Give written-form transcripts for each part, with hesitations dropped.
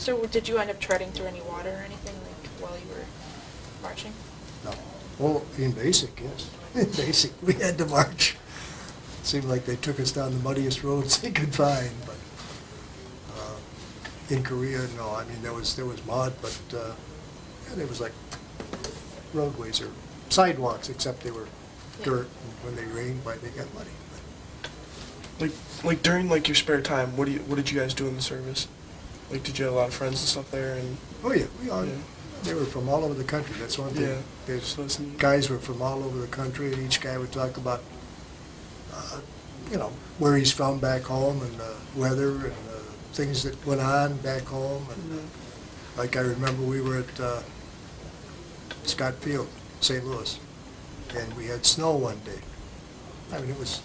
So did you end up treading through any water or anything like while you were marching? No. Well, in basic, yes. In basic, we had to march. It seemed like they took us down the muddiest roads they could find, but in Korea, no. I mean, there was mud, but yeah, there was like roadways or sidewalks, except they were dirt, and when they rained, they got muddy. Like during like your spare time, what did you guys do in the service? Like, did you have a lot of friends and stuff there? And Oh yeah, they were from all over the country. That's one thing. Yeah. So it's neat. Guys were from all over the country, and each guy would talk about, where he's from back home and the weather and things that went on back home. And like I remember, we were at Scott Field, St. Louis, and we had snow one day. I mean, it was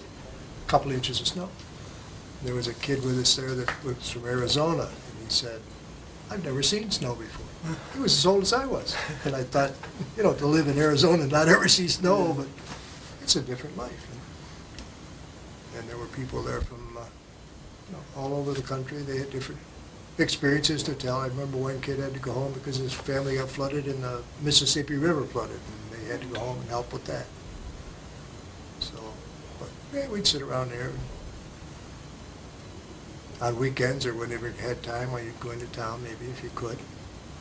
a couple inches of snow. There was a kid with us there that was from Arizona, and he said, "I've never seen snow before." He was as old as I was. And I thought, to live in Arizona and not ever see snow, but it's a different life. And there were people there from all over the country. They had different experiences to tell. I remember one kid had to go home because his family got flooded and the Mississippi River flooded, and they had to go home and help with that. So, but yeah, we'd sit around there. On weekends or whenever you had time, or you'd go into town maybe if you could.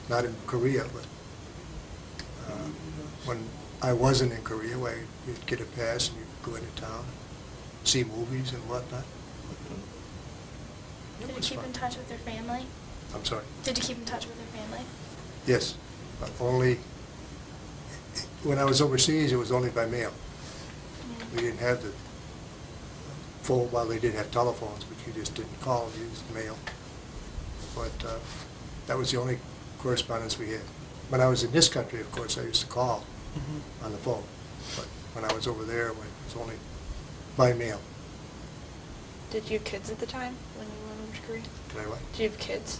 Not in Korea, but when I wasn't in Korea, you'd get a pass and you'd go into town, see movies and whatnot. Did you keep in touch with your family? I'm sorry? Did you keep in touch with your family? Yes, but only, when I was overseas, it was only by mail. We didn't have the phone, well, they did have telephones, but you just didn't call, you used mail. But that was the only correspondence we had. When I was in this country, of course, I used to call on the phone. But when I was over there, it was only by mail. Did you have kids at the time when you went over to Korea? Did I what? Did you have kids?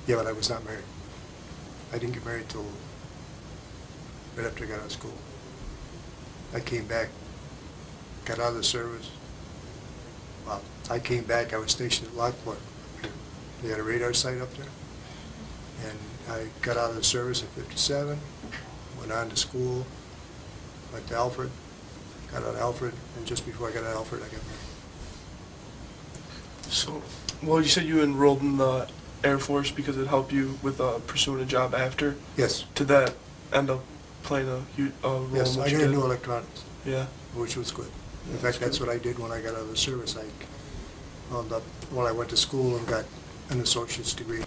Yeah, but I was not married. I didn't get married till right after I got out of school. I came back, got out of the service. Well, I came back, I was stationed at Lockport. They had a radar site up there. And I got out of the service at 57, went on to school, went to Alfred, got out of Alfred, and just before I got out of Alfred, I got married. So, well, you said you enrolled in the Air Force because it helped you with pursuing a job after. Yes. Did that end up playing a role Yes, in what I you got did? into electronics. Yeah. Which was good. Yeah, In fact, that's what I did when I got out of the service. I wound up, I went to school and got an associate's degree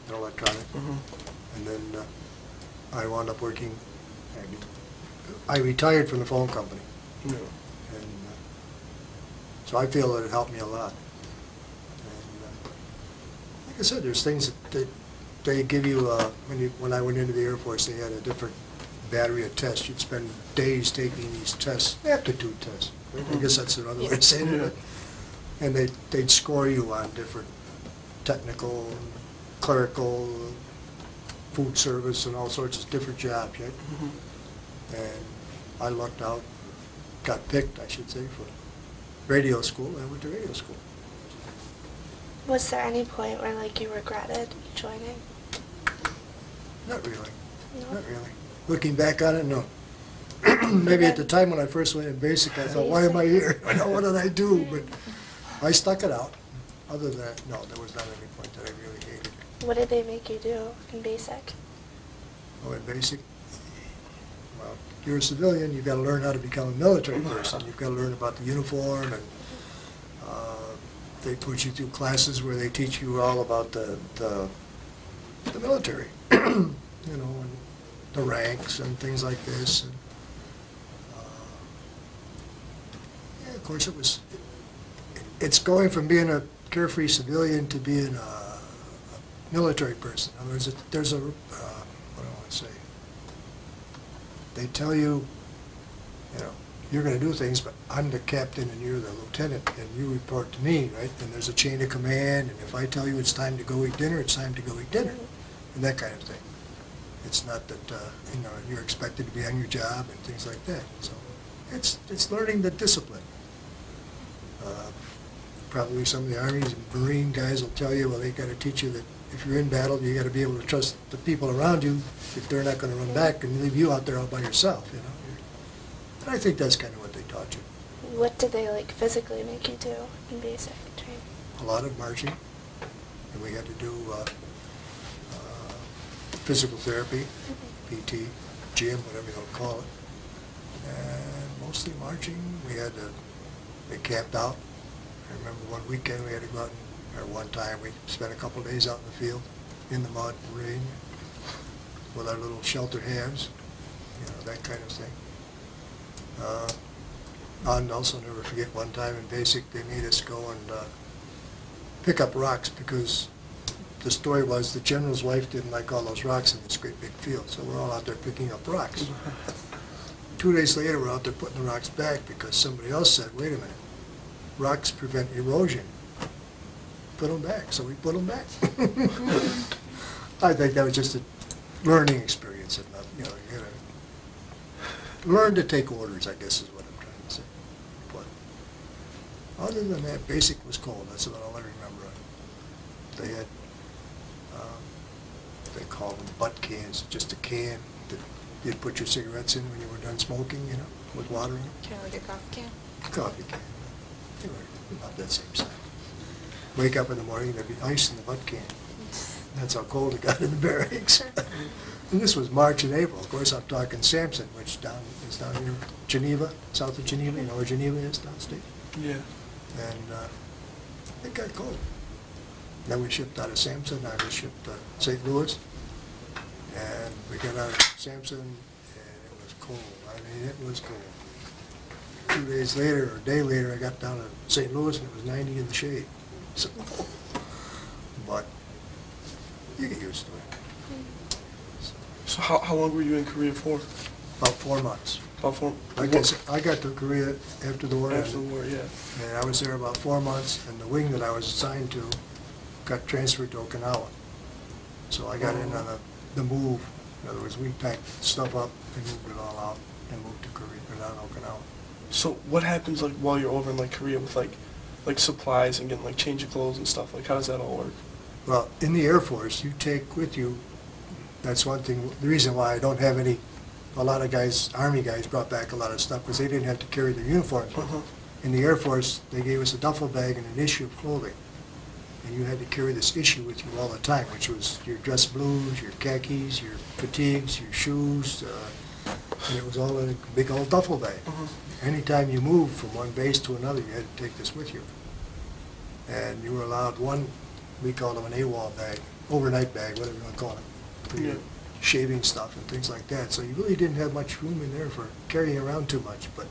in electronics. And then I wound up working, I retired from the phone company. Yeah. And so I feel that it helped me a lot. And like I said, there's things that they give you, when I went into the Air Force, they had a different battery of tests. You'd spend days taking these tests, aptitude tests. I guess that's another way of saying it. And they'd score you on different technical, clerical, food service, and all sorts of different jobs, right? And I lucked out, got picked, I should say, for radio school, and I went to radio school. Was there any point where you regretted joining? Not really. No? Not really. Looking back on it, no. Maybe at the time when I first went in basic, I thought, why am I here? What did I do? But I stuck it out. Other than that, no, there was not any point that I really hated. What did they make you do in basic? Oh, in basic? Well, you're a civilian, you've got to learn how to become a military person. You've got to learn about the uniform, and they put you through classes where they teach you all about the military, and the ranks and things like this. And, yeah, of course, it's going from being a carefree civilian to being a military person. In other words, there's a, what do I want to say? They tell you, you're going to do things, but I'm the captain and you're the lieutenant, and you report to me, right? And there's a chain of command, and if I tell you it's time to go eat dinner, it's time to go eat dinner, and that kind of thing. It's not that, you're expected to be on your job and things like that. So it's learning the discipline. probably some of the Army's and Marine guys will tell you, well, they got to teach you that if you're in battle, you got to be able to trust the people around you if they're not going to run back and leave you out there all by yourself, you know. And I think that's kind of what they taught you. What did they like physically make you do in basic training? A lot of marching, and we had to do physical therapy, PT, gym, whatever you want to call it, and mostly marching. They camped out. I remember one weekend we had to go out, or one time we spent a couple of days out in the field, in the mud, rain, with our little shelter halves, you know, that kind of thing. I'll also never forget one time in basic they made us go and pick up rocks because the story was the general's wife didn't like all those rocks in this great big field, so we're all out there picking up rocks. 2 days later we're out there putting the rocks back because somebody else said, wait a minute, rocks prevent erosion. Put them back, so we put them back. I think that was just a learning experience, and you know, you gotta learn to take orders, I guess is what I'm trying to say. But other than that, basic was cold. That's about all I remember. They had, they called them butt cans, just a can that you'd put your cigarettes in when you were done smoking, you know, with water in it. Kind of like a coffee can? Coffee can. They were about that same size. Wake up in the morning, there'd be ice in the butt can. That's how cold it got in the barracks. And this was March and April. Of course, I'm talking Sampson, which is down near Geneva, south of Geneva. You know where Geneva is, downstate? Yeah. And it got cold. Then we shipped out of Sampson. I was shipped to St. Louis. And we got out of Sampson, and it was cold. I mean, it was cold. 2 days later, or a day later, I got down to St. Louis, and it was 90 in the shade. So, but you get used to it. So how long were you in Korea for? About 4 months. About 4? I got to Korea after the war After the ended, war, yeah. and I was there about 4 months, and the wing that I was assigned to got transferred to Okinawa. So I got in on the move. In other words, we packed stuff up and moved it all out and moved to Korea, or down to Okinawa. So what happens like while you're over in like Korea with like supplies and getting like change of clothes and stuff? Like how does that all work? Well, in the Air Force, you take with you, that's one thing, the reason why I don't have a lot of guys, Army guys brought back a lot of stuff because they didn't have to carry their uniforms with them. In the Air Force, they gave us a duffel bag and an issue of clothing. And you had to carry this issue with you all the time, which was your dress blues, your khakis, your fatigues, your shoes, and it was all in a big old duffel bag. Anytime you moved from one base to another, you had to take this with you. And you were allowed one, we called them an AWOL bag, overnight bag, whatever you want to call it, for your shaving stuff and things like that. So you really didn't have much room in there for carrying around too much. But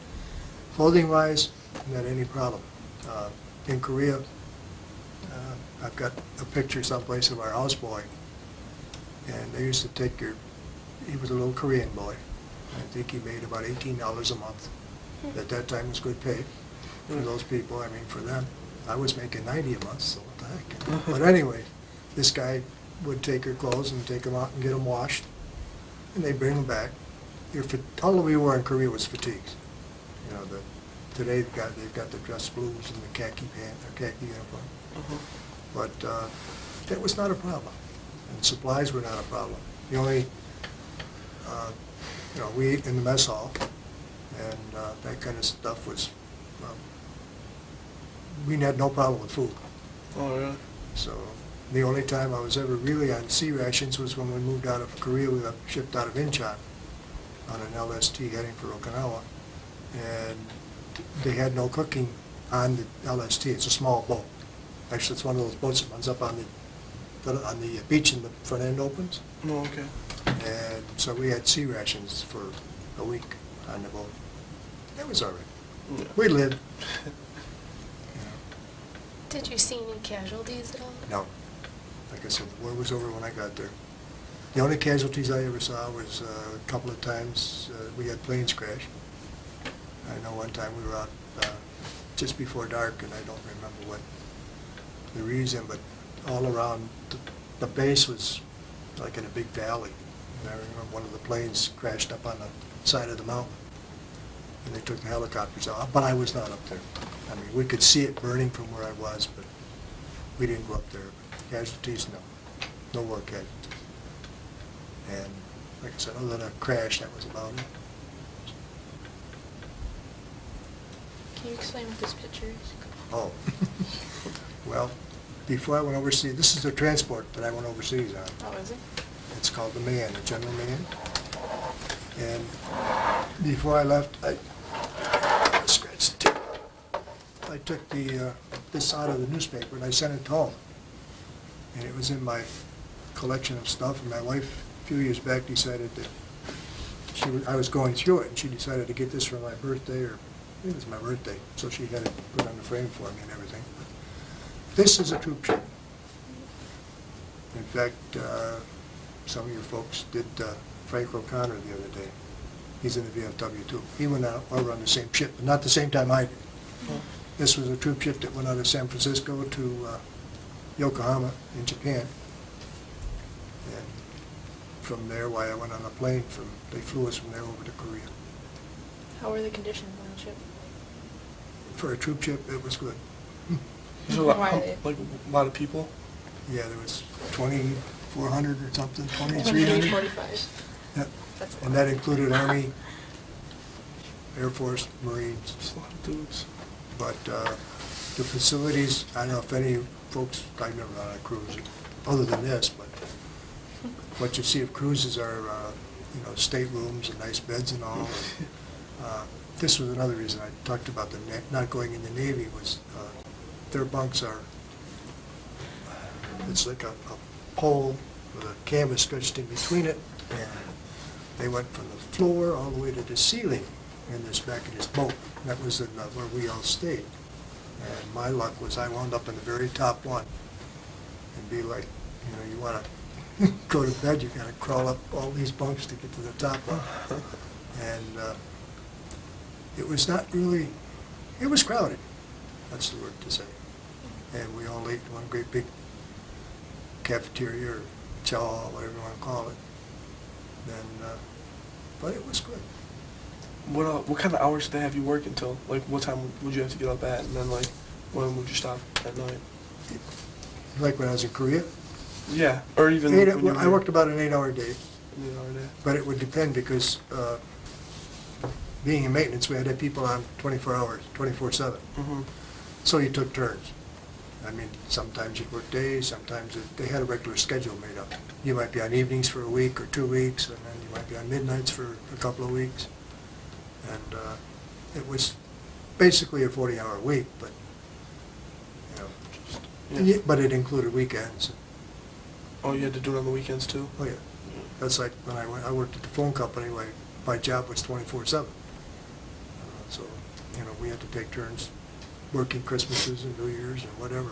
clothing-wise, not any problem. In Korea, I've got a picture someplace of our houseboy, and they used to take he was a little Korean boy. I think he made about $18 a month. At that time, it was good pay for those people. I mean, for them, I was making $90 a month, so what the heck. You know? But anyway, this guy would take her clothes and take them out and get them washed, and they'd bring them back. All we wore in Korea was fatigues. You know, today they've got the dress blues and the khaki pant or khaki uniform. But that was not a problem, and supplies were not a problem. The only, we ate in the mess hall, and that kind of stuff was, we had no problem with food. Oh, really? So the only time I was ever really on sea rations was when we moved out of Korea. We got shipped out of Incheon on an LST heading for Okinawa, and they had no cooking on the LST. It's a small boat. Actually, it's one of those boats that runs up on the beach and the front end opens. Oh, okay. And so we had sea rations for a week on the boat. That was all right. Yeah. We lived. Did you see any casualties at all? No. Like I said, the war was over when I got there. The only casualties I ever saw was a couple of times we had planes crash. I know one time we were out just before dark, and I don't remember what the reason, but all around the base was like in a big valley. And I remember one of the planes crashed up on the side of the mountain, and they took the helicopters out, but I was not up there. I mean, we could see it burning from where I was, but we didn't go up there. Casualties, no. No war casualties. And like I said, other than a crash, that was about it. Can you explain what this picture is? Oh. Well, before I went overseas, this is the transport that I went overseas on. Oh, is it? It's called the Man, the General Man. And before I left, I scratched the tip. I took this out of the newspaper and I sent it home. And it was in my collection of stuff. And my wife, a few years back, decided that I was going through it, and she decided to get this for my birthday, or I think it was my birthday. So she had it put on the frame for me and everything. This is a troop ship. In fact, some of your folks did Frank O'Connor the other day. He's in the VFW too. He went out over on the same ship, but not the same time I did. This was a troop ship that went out of San Francisco to Yokohama in Japan. And from there, I went on a plane they flew us from there over to Korea. How were the conditions on the ship? For a troop ship, it was good. There's a Why lot, they- like a lot of people. Yeah, there was 2,400 or something, 2,300. 45. Yep. That's a And lot. that included Army, Air Force, Marines. Just a lot of dudes. But the facilities, I don't know if any folks, I've never been on a cruise, other than this, but what you see of cruises are, staterooms and nice beds and all. This was another reason I talked about not going in the Navy was their bunks are, it's like a pole with a canvas stretched in between it, and they went from the floor all the way to the ceiling in this back of this boat. That was where we all stayed. And my luck was I wound up in the very top one and be like, you want to go to bed, you got to crawl up all these bunks to get to the top one. And it was not really, it was crowded. That's the word to say. And we all ate in one great big cafeteria or chow, whatever you want to call it. And, but it was good. What kind of hours did they have you work until? Like, what time would you have to get up at, and then like, when would you stop at night? Like when I was in Korea, Yeah, or even I worked about an 8-hour day. An 8-hour day. But it would depend because being in maintenance, we had to have people on 24 hours, 24/7. Mm-hmm. So you took turns. I mean, sometimes you'd work days, sometimes they had a regular schedule made up. You might be on evenings for a week or 2 weeks, and then you might be on midnights for a couple of weeks. And it was basically a 40-hour week, but, Yeah. but it included weekends. Oh, you had to do it on the weekends too? Oh, yeah. That's like when I worked at the phone company, my job was 24/7. So, we had to take turns working Christmases and New Year's and whatever,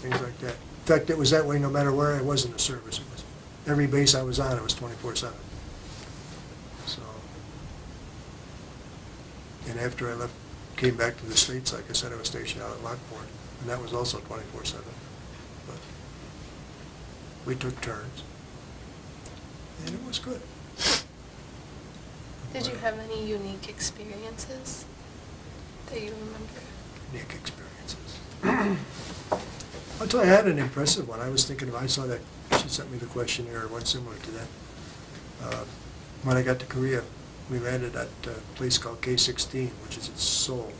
things like that. In fact, it was that way no matter where I was in the service. It was every base I was on, it was 24/7. So, and after I came back to the States, like I said, I was stationed out at Lockport, and that was also 24/7. But we took turns, and it was good. Did you have any unique experiences that you remember? Unique experiences. I'll tell you, I had an impressive one. I was thinking I saw that, she sent me the questionnaire, one similar to that. When I got to Korea, we landed at a place called K-16, which is at Seoul.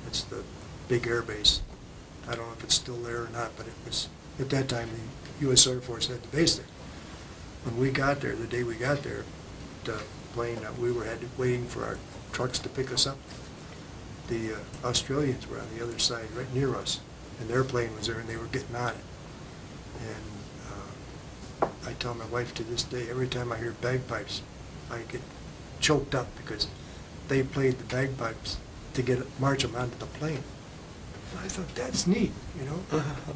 It's the big air base. I don't know if it's still there or not, but it was, at that time, the U.S. Air Force had the base there. When we got there, the day we got there, the plane, we were waiting for our trucks to pick us up. The Australians were on the other side, right near us, and their plane was there, and they were getting on it. And I tell my wife to this day, every time I hear bagpipes, I get choked up because they played the bagpipes to march them onto the plane. And I thought, that's neat,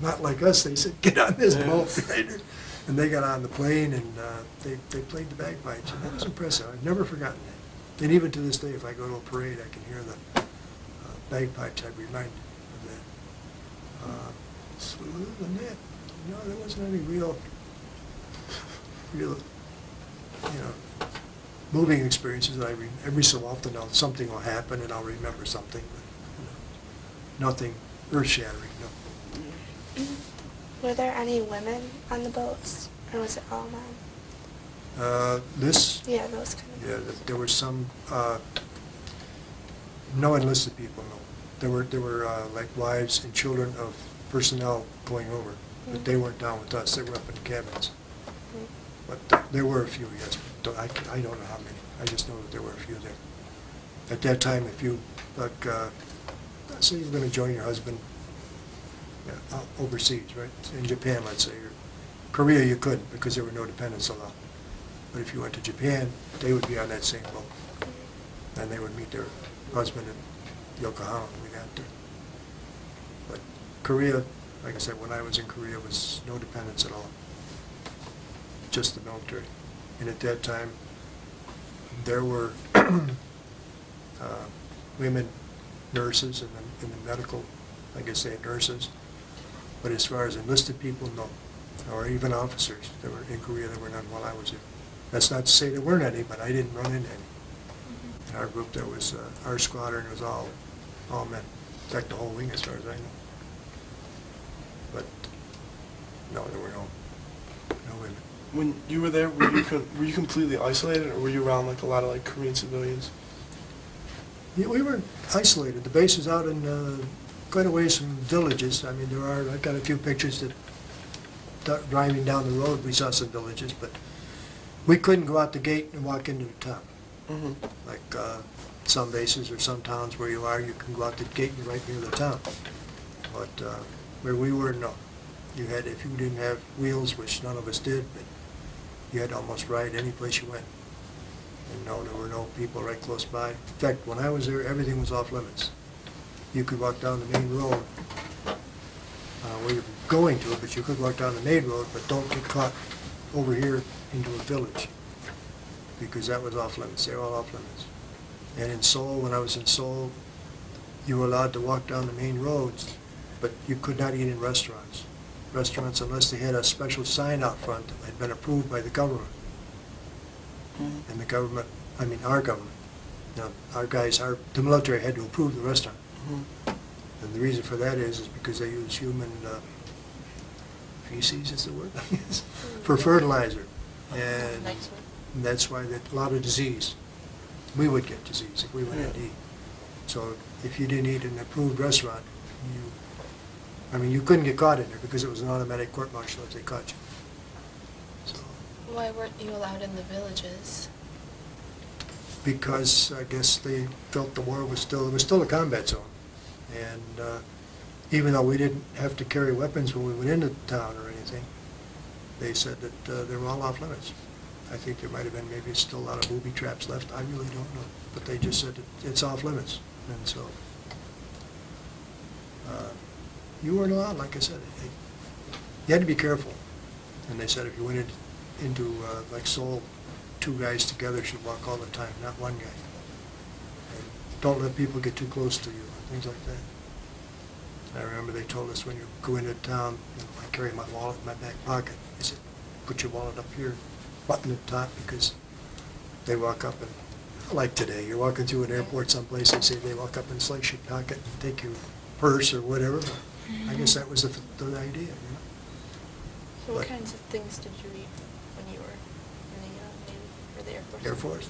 Not like us, they said, get on this boat, right? And they got on the plane, and they played the bagpipes, and that was impressive. I've never forgotten that. And even to this day, if I go to a parade, I can hear the bagpipes. I'm reminded of that. So other than that, there wasn't any real, moving experiences that every so often something will happen and I'll remember something. But, nothing earth-shattering, no. Were there any women on the boats, or was it all men? This, Yeah, those kind of. yeah, there were some, no enlisted people, no. There were like wives and children of personnel going over, but they weren't down with us, they were up in the cabins. But there were a few, yes, but I don't know how many, I just know that there were a few there. At that time, if you, like, say you're gonna join your husband overseas, right, in Japan, let's say, or Korea you couldn't because there were no dependents allowed. But if you went to Japan, they would be on that same boat. And they would meet their husband in Yokohama when we got there. But Korea, like I said, when I was in Korea, was no dependents at all. Just the military. And at that time, there were women nurses in the medical, I guess they had nurses. But as far as enlisted people, no. Or even officers. There were, in Korea, there were none while I was there. That's not to say there weren't any, but I didn't run into any. In our group, there was, our squadron was all men. In fact, the whole wing, as far as I know. But, no, there were no women. When you were there, were you completely isolated, or were you around like a lot of like Korean civilians? Yeah, we were isolated. The base is out in quite a ways from villages. I mean, I've got a few pictures that driving down the road, we saw some villages, but we couldn't go out the gate and walk into the town. Mm-hmm. Like some bases or some towns where you are, you can go out the gate and you're right near the town. But where we were, no. You had, if you didn't have wheels, which none of us did, but you had to almost ride any place you went. And no, there were no people right close by. In fact, when I was there, everything was off limits. You could walk down the main road where you're going to it, but you could walk down the main road, but don't get caught over here into a village, because that was off limits. They were all off limits. And in Seoul, when I was in Seoul, you were allowed to walk down the main roads, but you could not eat in restaurants. Restaurants, unless they had a special sign out front that had been approved by the government. Mm-hmm. And the government, I mean our government, now our guys, the military had to approve the restaurant. Mm-hmm. And the reason for that is because they use human feces, is the word, for fertilizer. And Nice one. that's why a lot of disease. We would get disease if we went in to eat. So if you didn't eat in an approved restaurant, you couldn't get caught in there because it was an automatic court-martial if they caught you. So, Why weren't you allowed in the villages? because I guess they felt the war was still, it was still a combat zone. And even though we didn't have to carry weapons when we went into town or anything, they said that they were all off limits. I think there might have been maybe still a lot of booby traps left. I really don't know. But they just said that it's off limits. And so you weren't allowed, like I said. You had to be careful. And they said if you went into like Seoul, two guys together should walk all the time, not one guy. And don't let people get too close to you, and things like that. I remember they told us when you go into town, I carry my wallet in my back pocket. They said, put your wallet up here, button at the top, because they walk up and, like today, you're walking through an airport someplace, they say they walk up and slice your pocket and take your purse or whatever. I guess that was the idea, you know. So what But- kinds of things did you eat when you were in the Navy or the Air Force? Air Force.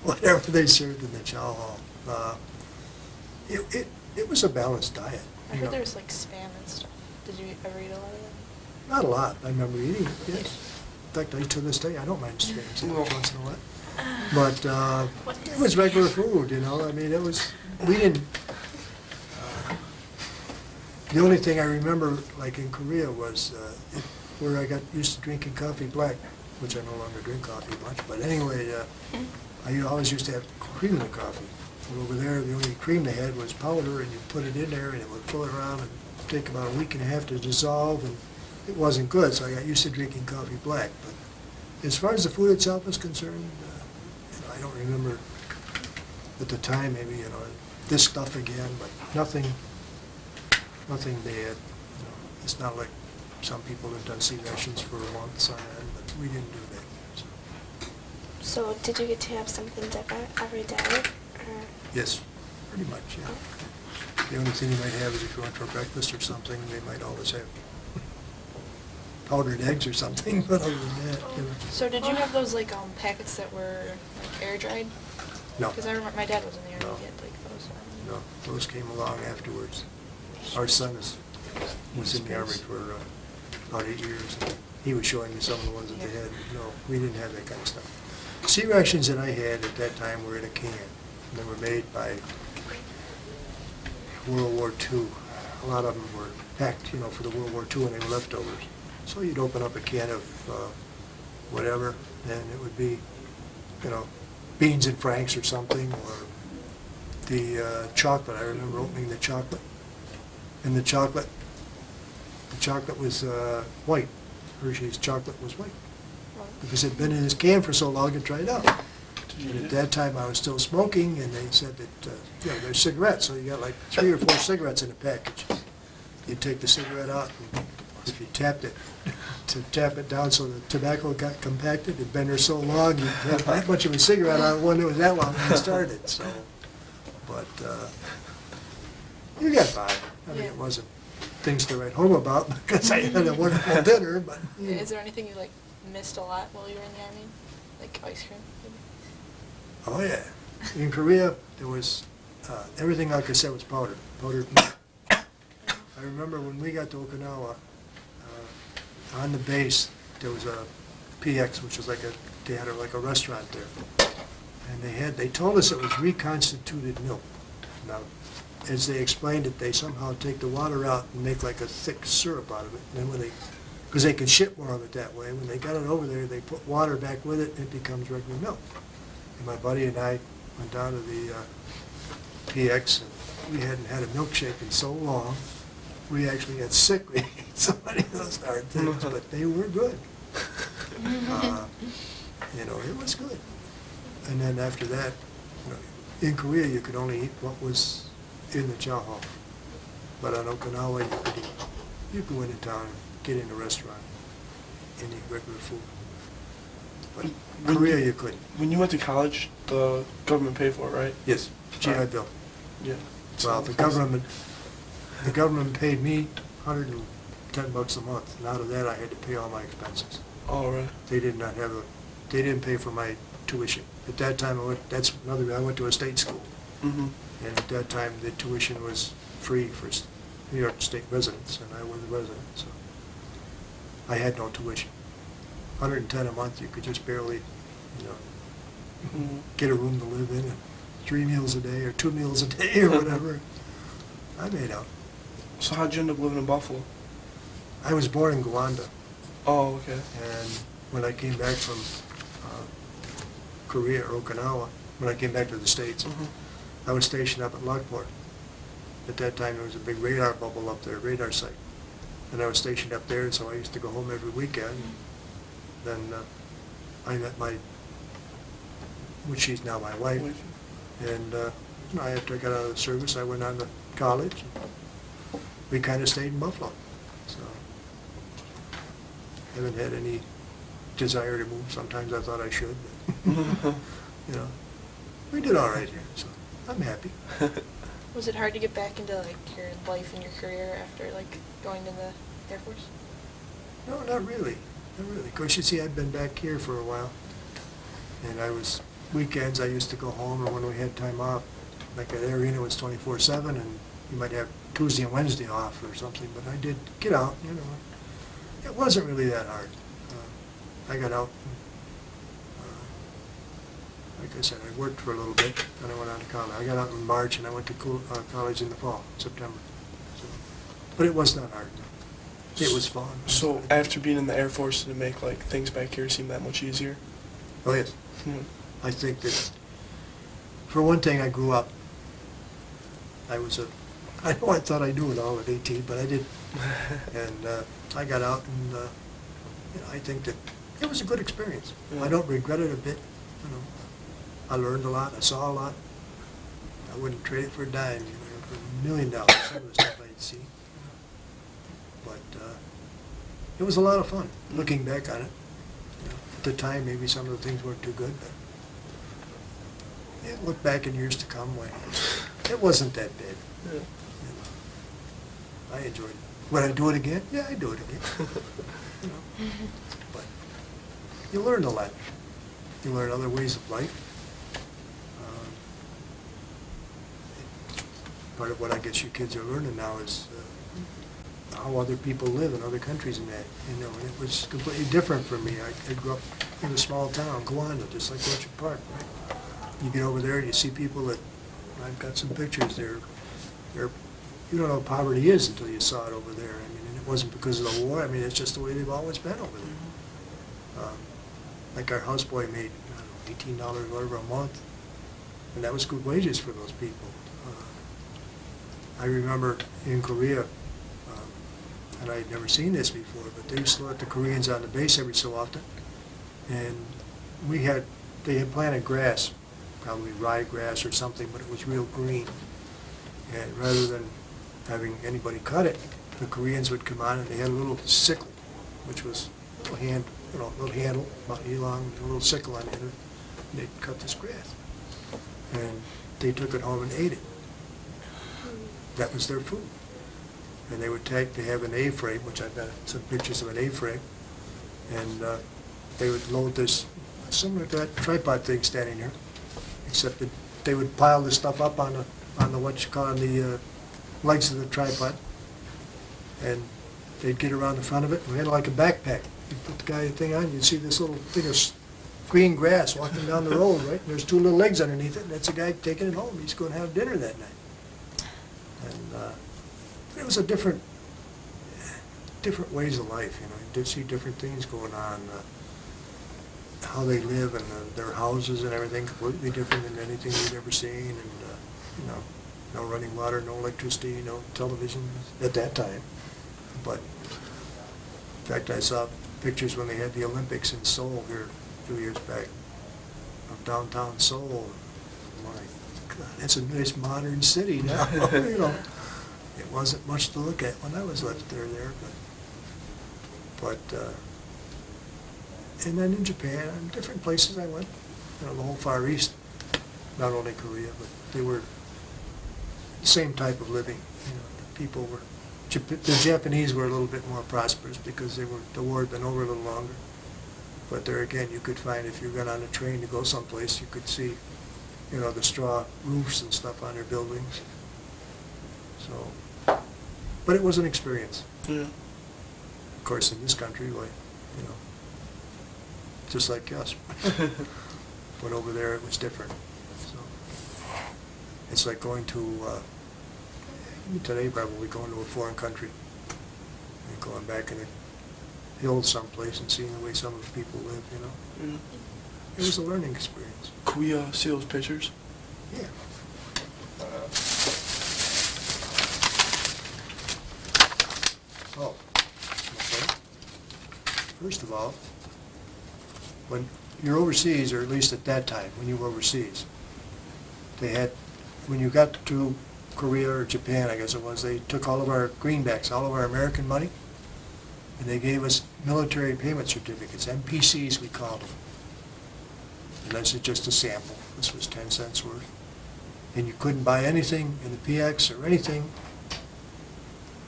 Whatever they served in the chow hall. It was a balanced diet. I heard there was like spam and stuff. Did you ever eat a lot of that? Not a lot. I remember eating it, yes. In fact, to this day, I don't mind spam sandwich once in a while. But What it is was spam? regular food, you know. I mean, we didn't, the only thing I remember, like in Korea, was where I got used to drinking coffee black, which I no longer drink coffee much. But anyway, I always used to have cream in the coffee. And over there, the only cream they had was powder, and you put it in there, and it would float around and take about a week and a half to dissolve, and it wasn't good, so I got used to drinking coffee black. But as far as the food itself is concerned, I don't remember at the time, maybe, this stuff again, but nothing bad. It's not like some people have done sea rations for months on end, but we didn't do that. So. So did you get to have something different every day, Yes, pretty much, yeah. The only thing you might have is if you went for breakfast or something, they might always have powdered eggs or something, but other than that, you know. So did you have those like packets that were like air dried? No. Because I remember my dad was in the Army. No. He had like those. No, those came along afterwards. Our son was in the Army for about 8 years. And he was showing me some of the ones that they had. No, we didn't have that kind of stuff. C-rations that I had at that time were in a can. And they were made by World War II. A lot of them were packed, you know, for the World War II, and they were leftovers. So you'd open up a can of whatever, and it would be, you know, beans and franks or something, or the chocolate. I remember opening the chocolate, and the chocolate was white. Hershey's chocolate was white because it had been in this can for so long and tried out. And at that time, I was still smoking, and they said that, you know, there's cigarettes, so you got like 3 or 4 cigarettes in a package. You'd take the cigarette out, and if you tapped it, to tap it down so the tobacco got compacted, it'd been there so long, you'd have that much of a cigarette on one that was that long when you started, so. But you got by. I mean, it wasn't things to write home about because I had a wonderful dinner, but. You know. Is there anything you like missed a lot while you were in the Army? Like ice cream? Maybe? Oh, yeah. In Korea, there was, everything, like I said, was powdered meat. I remember when we got to Okinawa, on the base, there was a PX, which was like they had like a restaurant there. And they told us it was reconstituted milk. Now, as they explained it, they somehow take the water out and make like a thick syrup out of it. And then because they can ship more of it that way, when they got it over there, they put water back with it, and it becomes regular milk. And my buddy and I went down to the PX, and we hadn't had a milkshake in so long. We actually got sick. We ate so many of those hard things, but they were good. You know, it was good. And then after that, you know, in Korea, you could only eat what was in the chow hall. But on Okinawa, you could go into town and get in a restaurant and eat regular food. But Korea, you couldn't. When you went to college, the government paid for it, right? Yes, GI Bill. Yeah. Well, the government paid me $110 a month, and out of that I had to pay all my expenses. Oh, right. They didn't pay for my tuition. At that time, I went to a state school. Mm-hmm. And at that time, the tuition was free for New York State residents, and I was a resident, so I had no tuition. $110 a month, you could just barely, you know, Mm-hmm. get a room to live in, and 3 meals a day, or 2 meals a day, or whatever. I made out. So how'd you end up living in Buffalo? I was born in Gowanda, Oh, okay. and when I came back from Korea or Okinawa, when I came back to the States, Mm-hmm. I was stationed up at Lockport. At that time, there was a big radar bubble up there, radar site. And I was stationed up there, so I used to go home every weekend. Then I met which she's now my wife. And after I got out of the service, I went on to college. We kind of stayed in Buffalo. So haven't had any desire to move. Sometimes I thought I should, but you know, we did all right here, so I'm happy. Was it hard to get back into like your life and your career after like going to the Air Force? No, not really. Not really. Of course, you see, I've been back here for a while. And weekends I used to go home, or when we had time off, like at Arena was 24/7, and you might have Tuesday and Wednesday off or something, but I did get out, you know. It wasn't really that hard. I got out, and, like I said, I worked for a little bit, then I went on to college. I got out in March, and I went to college in the fall, September. So, but it was not hard. It was fun. So after being in the Air Force, did it make like things back here seem that much easier? Oh, yes. I think that, for one thing, I grew up. I know I thought I knew it all at 18, but I didn't. And I got out, and you know, I think that it was a good experience. Yeah. I don't regret it a bit. You know, I learned a lot. I saw a lot. I wouldn't trade it for a dime, you know, for $1 million. Some of the stuff I'd see. But it was a lot of fun, looking back on it. You know, at the time, maybe some of the things weren't too good, but look back in years to come, it wasn't that bad. Yeah. You know. I enjoyed it. Would I do it again? Yeah, I'd do it again. You know. But you learn a lot. You learn other ways of life. Part of what I guess you kids are learning now is how other people live in other countries and that. You know, and it was completely different for me. I grew up in a small town, Gowanda, just like Orchard Park, right? You get over there and you see people that, I've got some pictures there, you don't know what poverty is until you saw it over there. I mean, and it wasn't because of the war. I mean, it's just the way they've always been over there. Like our houseboy made, I don't know, $18 or whatever a month, and that was good wages for those people. I remember in Korea, and I had never seen this before, but they used to let the Koreans on the base every so often, and they had planted grass, probably ryegrass or something, but it was real green. And rather than having anybody cut it, the Koreans would come on and they had a little sickle, which was a little handle, about knee long, with a little sickle on it, and they'd cut this grass. And they took it home and ate it. That was their food. And they would they have an A-frame, which I've got some pictures of an A-frame, and they would load this, similar to that tripod thing standing here, except that they would pile this stuff up on the legs of the tripod, and they'd get around the front of it, and we had like a backpack. You'd put the thing on, you'd see this little thing of green grass walking down the road, right? And there's two little legs underneath it, and that's a guy taking it home. He's going to have dinner that night. And it was a different ways of life, you know. You did see different things going on, how they live and their houses and everything completely different than anything we'd ever seen, and you know, no running water, no electricity, no television at that time. But in fact, I saw pictures when they had the Olympics in Seoul here a few years back of downtown Seoul. My God, it's a nice modern city now. You know, it wasn't much to look at when I was left there, but and then in Japan and different places I went, you know, the whole Far East, not only Korea, but they were the same type of living. You know, the people were, the Japanese were a little bit more prosperous because the war had been over a little longer. But there again, you could find, if you got on a train to go someplace, you could see, you know, the straw roofs and stuff on their buildings. So, but it was an experience. Yeah. Of course, in this country, like, you know, just like us. But over there, it was different. So it's like going to, today probably going to a foreign country and going back in the hills someplace and seeing the way some of the people live, you know. Yeah. It was a learning experience. Could we see those pictures? Yeah. Oh, okay. First of all, when you're overseas, or at least at that time, when you were overseas, they had, when you got to Korea or Japan, I guess it was, they took all of our greenbacks, all of our American money, and they gave us military payment certificates, MPCs we called them. And this is just a sample. This was 10 cents worth. And you couldn't buy anything in the PX or anything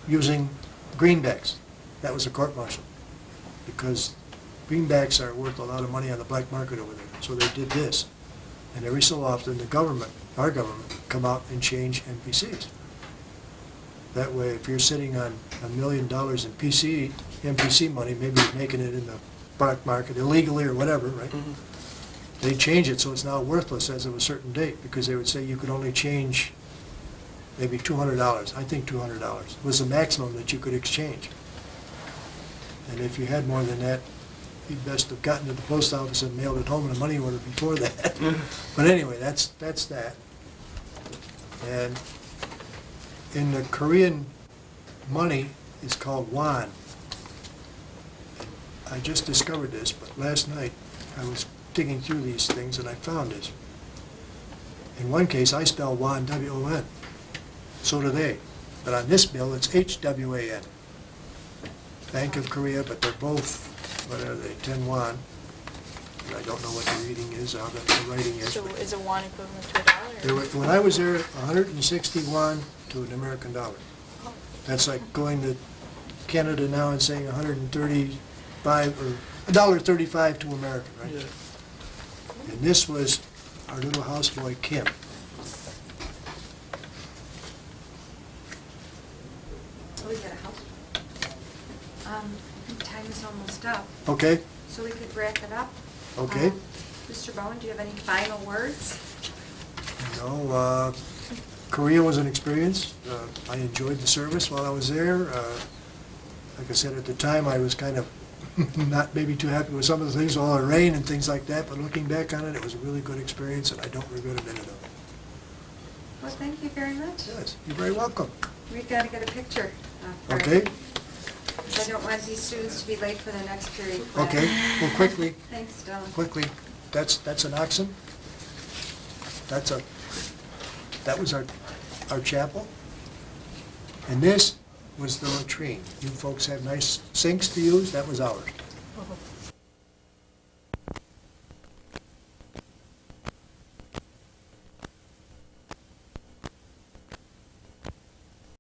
using greenbacks. That was a court-martial, because greenbacks are worth a lot of money on the black market over there. So they did this. And every so often the government, our government, would come out and change MPCs. That way, if you're sitting on $1 million in MPC money, maybe you're making it in the black market illegally or whatever, right? Mm-hmm. They change it so it's now worthless as of a certain date, because they would say you could only change maybe $200. I think $200 was the maximum that you could exchange. And if you had more than that, you'd best have gotten to the post office and mailed it home in a money order before that. But anyway, that's that. And in the Korean money, it's called won. I just discovered this, but last night I was digging through these things and I found this. In one case, I spell won, W-O-N. So do they. But on this bill, it's H-W-A-N. Bank of Korea, but they're both, what are they, 10 won. I don't know what the reading is, how the writing is. So but is a won equivalent to a dollar? there were- When I was there, 161 to an American dollar. That's like going to Canada now and saying 135 or $1.35 to American, right? Yeah. And this was our little houseboy Kim. So we got a house. Time is almost up, Okay, so we could wrap it up. okay. Mr. Bowen, do you have any final words? No, Korea was an experience. I enjoyed the service while I was there. Like I said, at the time, I was kind of not maybe too happy with some of the things, all the rain and things like that, but looking back on it, it was a really good experience, and I don't regret a minute of it. Well, thank you very much. Yes, you're very welcome. We've got to get a picture. for Okay? it, 'cause I don't want these students to be late for their next period class. Okay, well, quickly, Thanks, Stella. quickly, that's an oxen. That was our chapel. And this was the latrine. You folks have nice sinks to use, that was ours.